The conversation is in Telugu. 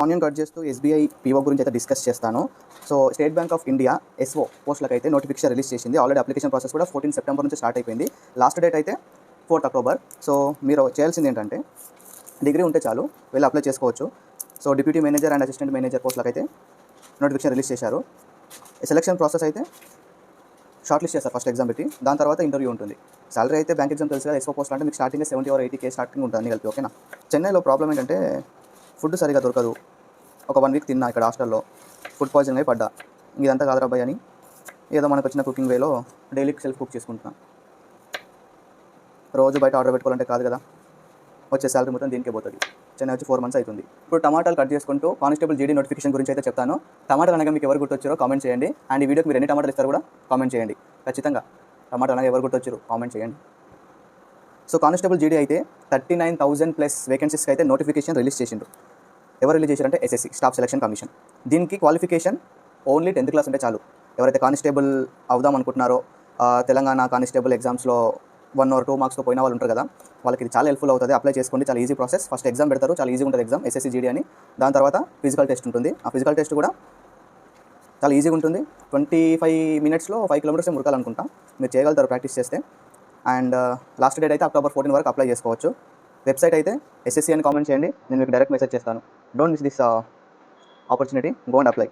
ఆనియన్ కట్ చేస్తూ ఎస్బీఐ పీఓ గురించి అయితే డిస్కస్ చేస్తాను. So State Bank of India SO పోస్టులకు అయితే నోటిఫికేషన్ రిలీజ్ చేసింది. ఆల్రెడీ అప్లికేషన్ ప్రాసెస్ కూడా 14 సెప్టెంబర్ నుంచి స్టార్ట్ అయిపోయింది. లాస్ట్ డేట్ అయితే 4 అక్టోబర్. సో మీరు చేయాల్సింది ఏంటంటే డిగ్రీ ఉంటే చాలు, వెళ్ళి అప్లై చేసుకోవచ్చు. So deputy manager and assistant manager పోస్టులకు అయితే నోటిఫికేషన్ రిలీజ్ చేశారు. సెలక్షన్ ప్రాసెస్ అయితే షార్ట్ లిస్ట్ చేస్తారు ఫస్ట్ ఎగ్జామ్ పెట్టి, దాని తర్వాత ఇంటర్వ్యూ ఉంటుంది. సాలరీ అయితే బ్యాంక్ ఎగ్జామ్ తెలుసు కదా, ఎస్ఓ పోస్ట్ అంటే మీకు స్టార్టింగ్ 70 or 80K స్టార్టింగ్ ఉంటుంది అన్ని కలిపి. ఓకేనా. చెన్నైలో ప్రాబ్లం ఏంటంటే ఫుడ్ సరిగా దొరకదు. ఒక 1 వీక్ తిన్నా ఇక్కడ హాస్టల్లో, ఫుడ్ పాయిజన్ అయి పడ్డా. ఇదంతా కాదు రాబాయ్ అని ఏదో మనకు వచ్చిన కుకింగ్ వేలో డైలీ సెల్ఫ్ కుక్ చేసుకుంటున్నాను. రోజు బయట ఆర్డర్ పెట్టుకోవాలంటే కాదు కదా, వచ్చే శాలరీ మొత్తం దీనికే పోతుంది. చెన్నై వచ్చి 4 months అవుతుంది. ఇప్పుడు టమాటాలు కట్ చేసుకుంటూ కానిస్టేబుల్ జీడీ నోటిఫికేషన్ గురించి అయితే చెప్తాను. టమాటాలు అనగా మీకు ఎవరు గుర్తొచ్చారో కామెంట్ చేయండి. అండ్ ఈ వీడియోకి మీరు ఎన్ని టమాటాలు ఇస్తారో కూడా కామెంట్ చేయండి. ఖచ్చితంగా టమాటాలు అనగా ఎవరు గుర్తొచ్చారు కామెంట్ చేయండి. సో కానిస్టేబుల్ జీడీ అయితే 39,000+ వేకెన్సీస్కి అయితే నోటిఫికేషన్ రిలీజ్ చేసిండు. ఎవరు రిలీజ్ చేశారంటే ఎస్ఎస్సి, స్టాఫ్ సెలక్షన్ కమిషన్. దీనికి క్వాలిఫికేషన్ ఓన్లీ 10th క్లాస్ ఉంటే చాలు. ఎవరైతే కానిస్టేబుల్ అవుదాం అనుకుంటున్నారో, తెలంగాణ కానిస్టేబుల్ ఎగ్జామ్స్లో 1 or 2 మార్క్స్తో పోయిన వాళ్ళు ఉంటారు కదా, వాళ్ళకి ఇది చాలా హెల్ప్ఫుల్ అవుతుంది. అప్లై చేసుకోండి, చాలా ఈజీ ప్రాసెస్. ఫస్ట్ ఎగ్జామ్ పెడతారు, చాలా ఈజీ ఉంటుంది ఎగ్జామ్, ఎస్ఎస్సి జీడీ అని. దాని తర్వాత ఫిజికల్ టెస్ట్ ఉంటుంది. ఆ ఫిజికల్ టెస్ట్ కూడా చాలా ఈజీగా ఉంటుంది. 25 minutesలో 5 kilometers ఉరకాలనుకుంటా. మీరు చేయగలుగుతారు ప్రాక్టీస్ చేస్తే. అండ్ లాస్ట్ డేట్ అయితే October 14 వరకు అప్లై చేసుకోవచ్చు. వెబ్సైట్ అయితే ఎస్ఎస్సి అని కామెంట్ చేయండి, నేను మీకు డైరెక్ట్ మెసేజ్ చేస్తాను. Don't miss this opportunity, go and apply.